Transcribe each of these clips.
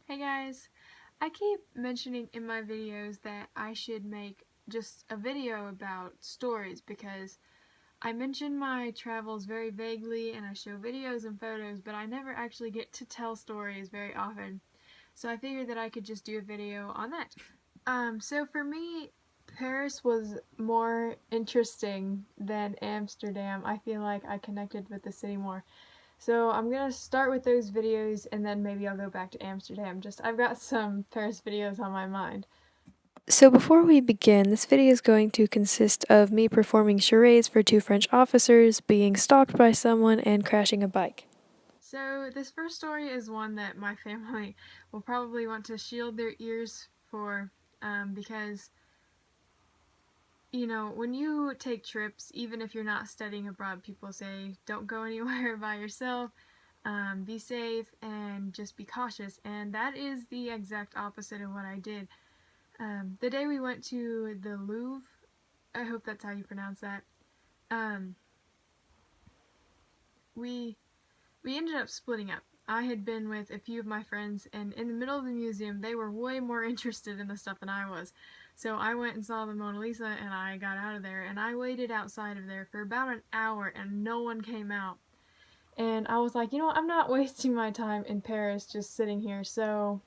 Hey guys, I keep mentioning in my videos that I should make just a video about stories because I mention my travels very vaguely and I show videos and photos, but I never actually get to tell stories very often. So I figured that I could just do a video on that. So for me, Paris was more interesting than Amsterdam. I feel like I connected with the city more. So I'm gonna start with those videos and then maybe I'll go back to Amsterdam. I've got some Paris videos on my mind. So before we begin, this video is going to consist of me performing charades for two French officers, being stalked by someone, and crashing a bike. So this first story is one that my family will probably want to shield their ears for because, when you take trips, even if you're not studying abroad, people say don't go anywhere by yourself, be safe, and just be cautious. And that is the exact opposite of what I did. The day we went to the Louvre, I hope that's how you pronounce that. Um, we we ended up splitting up. I had been with a few of my friends, and in the middle of the museum, they were way more interested in the stuff than I was. So I went and saw the Mona Lisa, and I got out of there, and I waited outside of there for about an hour, and no one came out. And I was like, I'm not wasting my time in Paris just sitting here. So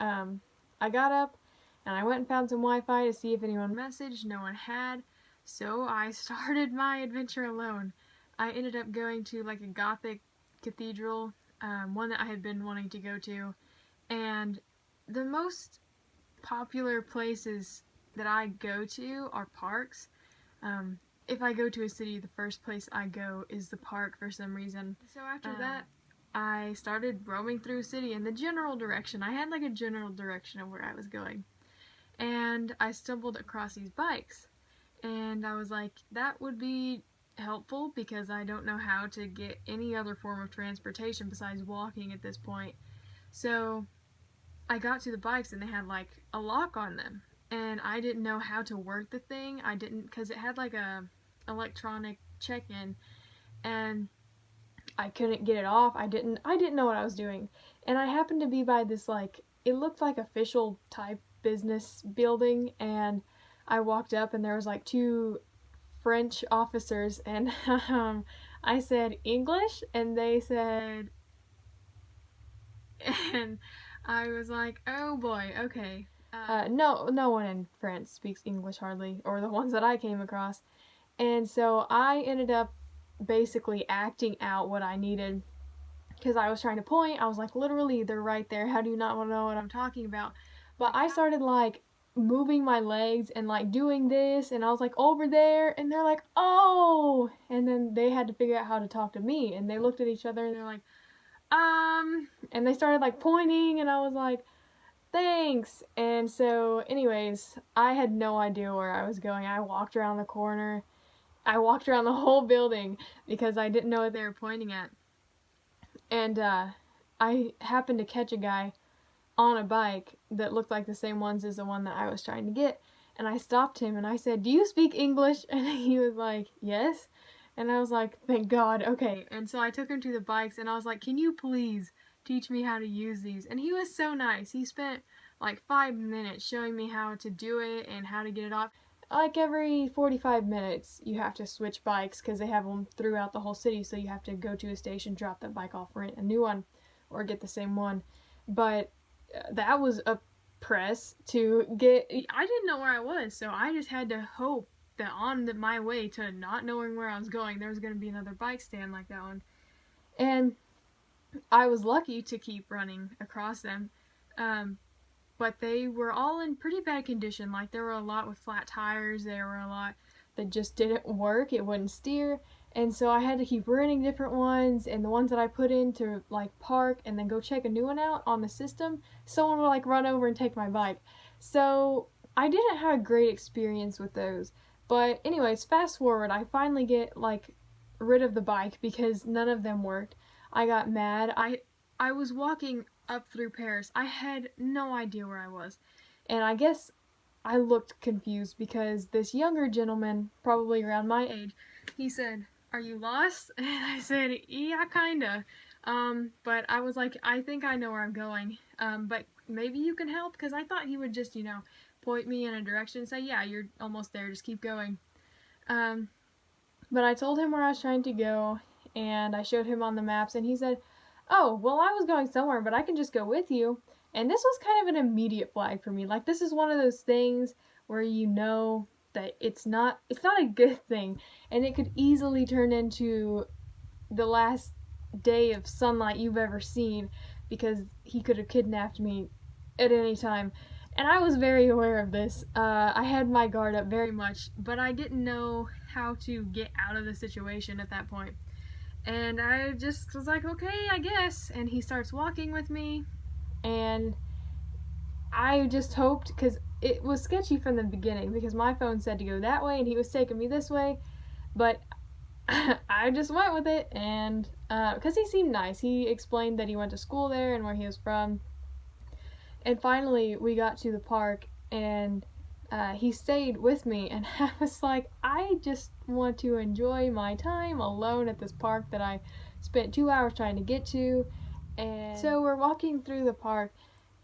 um, I got up and I went and found some Wi-Fi to see if anyone messaged. No one had. So I started my adventure alone. I ended up going to like a Gothic cathedral, one that I had been wanting to go to. And the most popular places that I go to are parks. Um, if I go to a city, the first place I go is the park for some reason. So after that, I started roaming through a city in the general direction. I had like a general direction of where I was going. And I stumbled across these bikes. And I was like, that would be helpful because I don't know how to get any other form of transportation besides walking at this point. So I got to the bikes and they had like a lock on them. And I didn't know how to work the thing. I didn't, because it had like a electronic check-in and I couldn't get it off. I didn't know what I was doing. And I happened to be by this like it looked like official type business building, and I walked up and there was like two French officers, and I said English and they said and I was like, "Oh boy, okay." No one in France speaks English hardly, or the ones that I came across. And so I ended up basically acting out what I needed because I was trying to point. I was like, literally, they're right there. How do you not want to know what I'm talking about? But I started like moving my legs and like doing this, and I was like over there, and they're like, oh, and then they had to figure out how to talk to me, and they looked at each other and they're like, and they started like pointing, and I was like, thanks. And so, anyways, I had no idea where I was going. I walked around the corner. I walked around the whole building because I didn't know what they were pointing at. And I happened to catch a guy on a bike that looked like the same ones as the one that I was trying to get. And I stopped him and I said, "Do you speak English?" And he was like, "Yes." And I was like, "Thank God, okay." And so I took him to the bikes and I was like, "Can you please teach me how to use these?" And he was so nice. He spent like 5 minutes showing me how to do it and how to get it off. Like every 45 minutes, you have to switch bikes because they have them throughout the whole city. So you have to go to a station, drop that bike off, rent a new one, or get the same one. But that was a press to get. I didn't know where I was, so I just had to hope that my way to not knowing where I was going, there was going to be another bike stand like that one. And I was lucky to keep running across them. Um, but they were all in pretty bad condition. Like there were a lot with flat tires, there were a lot that just didn't work, it wouldn't steer. And so I had to keep renting different ones, and the ones that I put in to like park and then go check a new one out on the system, someone would like run over and take my bike. So I didn't have a great experience with those. But anyways, fast forward, I finally get like rid of the bike because none of them worked. I got mad. I was walking up through Paris. I had no idea where I was. And I guess I looked confused because this younger gentleman, probably around my age, he said, "Are you lost?" And I said, "Yeah, kinda." But I was like, I think I know where I'm going, but maybe you can help, because I thought he would just, point me in a direction and say, yeah, you're almost there, just keep going. But I told him where I was trying to go, and I showed him on the maps, and he said, oh, well, I was going somewhere, but I can just go with you. And this was kind of an immediate flag for me. Like, this is one of those things where you know that it's not a good thing, and it could easily turn into the last day of sunlight you've ever seen, because he could have kidnapped me at any time. And I was very aware of this. I had my guard up very much, but I didn't know how to get out of the situation at that point. And I just was like, okay, I guess. And he starts walking with me, and I just hoped, because it was sketchy from the beginning, because my phone said to go that way and he was taking me this way, but I just went with it, and because he seemed nice. He explained that he went to school there and where he was from. And finally, we got to the park, and he stayed with me, and I was like, I just want to enjoy my time alone at this park that I spent 2 hours trying to get to. And so we're walking through the park,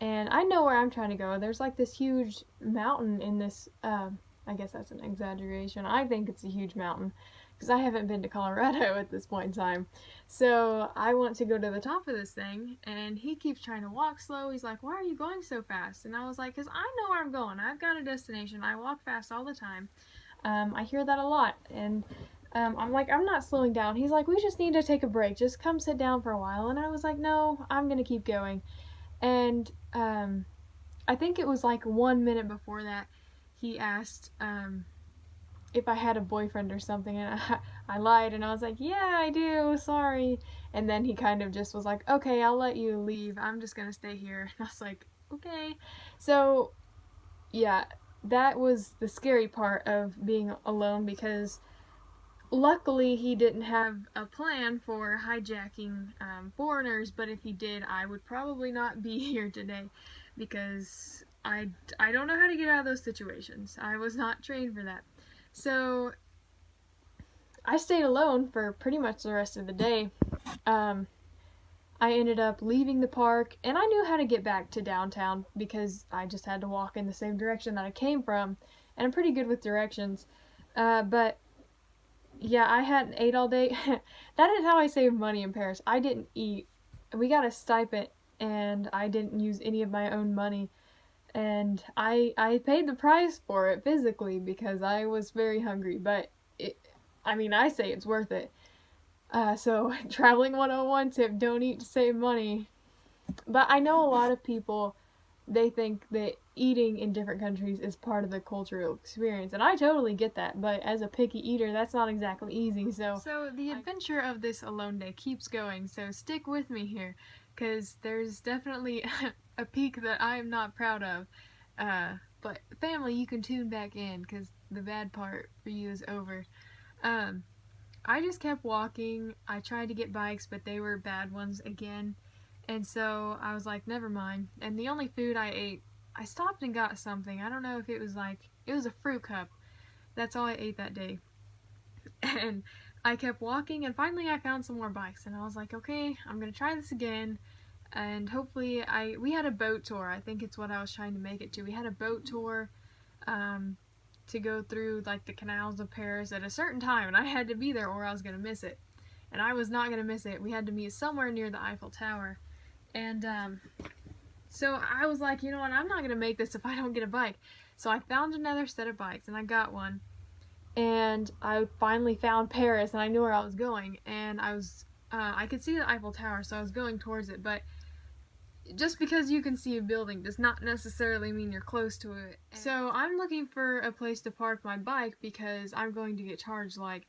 and I know where I'm trying to go. There's like this huge mountain in this, I guess that's an exaggeration. I think it's a huge mountain, because I haven't been to Colorado at this point in time. So I want to go to the top of this thing, and he keeps trying to walk slow. He's like, why are you going so fast? And I was like, because I know where I'm going. I've got a destination. I walk fast all the time. I hear that a lot, and I'm like, I'm not slowing down. He's like, we just need to take a break. Just come sit down for a while. And I was like, no, I'm going to keep going. And I think it was like 1 minute before that, he asked if I had a boyfriend or something, and I lied, and I was like, yeah, I do, sorry. And then he kind of just was like, okay, I'll let you leave. I'm just gonna stay here. And I was like, okay. So, yeah, that was the scary part of being alone, because luckily he didn't have a plan for hijacking foreigners, but if he did, I would probably not be here today, because I don't know how to get out of those situations. I was not trained for that. So I stayed alone for pretty much the rest of the day. I ended up leaving the park, and I knew how to get back to downtown, because I just had to walk in the same direction that I came from, and I'm pretty good with directions. But yeah, I hadn't ate all day. That is how I save money in Paris. I didn't eat. We got a stipend, and I didn't use any of my own money. And I paid the price for it physically, because I was very hungry, but I say it's worth it. So traveling 101 tip, don't eat to save money. But I know a lot of people, they think that eating in different countries is part of the cultural experience, and I totally get that, but as a picky eater, that's not exactly easy. So the adventure of this alone day keeps going, so stick with me here, because there's definitely a peak that I am not proud of. But family, you can tune back in, because the bad part for you is over. I just kept walking. I tried to get bikes, but they were bad ones again. And so I was like, never mind. And the only food I ate, I stopped and got something. I don't know if it was a fruit cup. That's all I ate that day. And I kept walking, and finally I found some more bikes. And I was like, okay, I'm going to try this again. And hopefully we had a boat tour. I think it's what I was trying to make it to. We had a boat tour to go through like the canals of Paris at a certain time, and I had to be there or I was going to miss it. And I was not going to miss it. We had to meet somewhere near the Eiffel Tower. And so I was like, you know what, I'm not going to make this if I don't get a bike. So I found another set of bikes, and I got one. And I finally found Paris, and I knew where I was going. And I could see the Eiffel Tower, so I was going towards it. But just because you can see a building does not necessarily mean you're close to it. So I'm looking for a place to park my bike, because I'm going to get charged like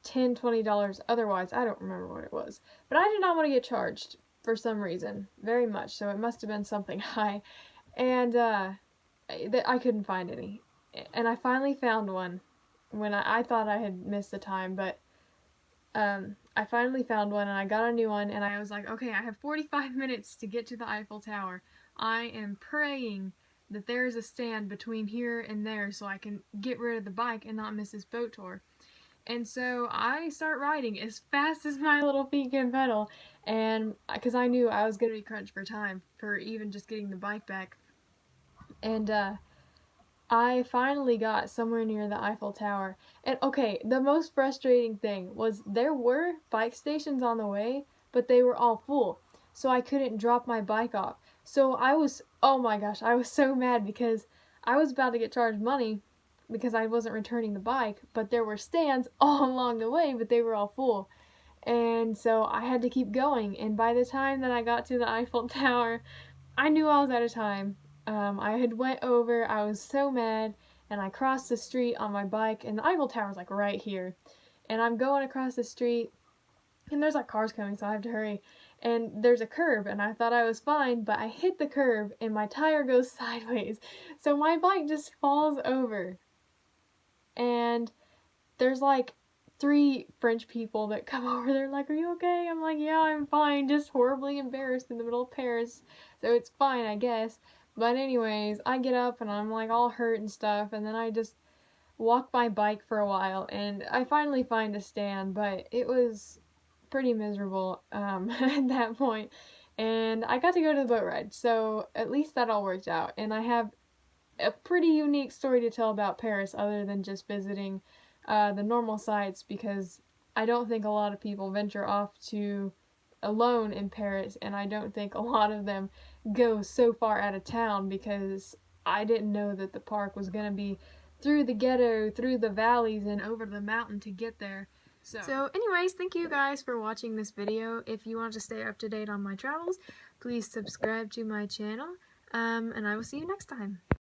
$10, $20 otherwise. I don't remember what it was. But I did not want to get charged for some reason, very much, so it must have been something high. And I couldn't find any. And I finally found one when I thought I had missed the time, but I finally found one, and I got a new one, and I was like, okay, I have 45 minutes to get to the Eiffel Tower. I am praying that there is a stand between here and there so I can get rid of the bike and not miss this boat tour. And so I start riding as fast as my little feet can pedal, and because I knew I was going to be crunched for time for even just getting the bike back. And I finally got somewhere near the Eiffel Tower. And okay, the most frustrating thing was there were bike stations on the way, but they were all full. So I couldn't drop my bike off. So oh my gosh, I was so mad because I was about to get charged money because I wasn't returning the bike, but there were stands all along the way, but they were all full. And so I had to keep going. And by the time that I got to the Eiffel Tower, I knew I was out of time. I had went over, I was so mad, and I crossed the street on my bike, and the Eiffel Tower's like right here. And I'm going across the street, and there's like cars coming, so I have to hurry. And there's a curb, and I thought I was fine, but I hit the curb, and my tire goes sideways. So my bike just falls over. And there's like 3 French people that come over. They're like, "Are you okay?" I'm like, "Yeah, I'm fine. Just horribly embarrassed in the middle of Paris. So it's fine, I guess." But anyways, I get up and I'm like all hurt and stuff. And then I just walk my bike for a while. And I finally find a stand. But it was pretty miserable at that point. And I got to go to the boat ride. So at least that all worked out. And I have a pretty unique story to tell about Paris other than just visiting the normal sites, because I don't think a lot of people venture off to alone in Paris, and I don't think a lot of them go so far out of town, because I didn't know that the park was going to be through the ghetto, through the valleys, and over the mountain to get there. So anyways, thank you guys for watching this video. If you want to stay up to date on my travels, please subscribe to my channel, and I will see you next time.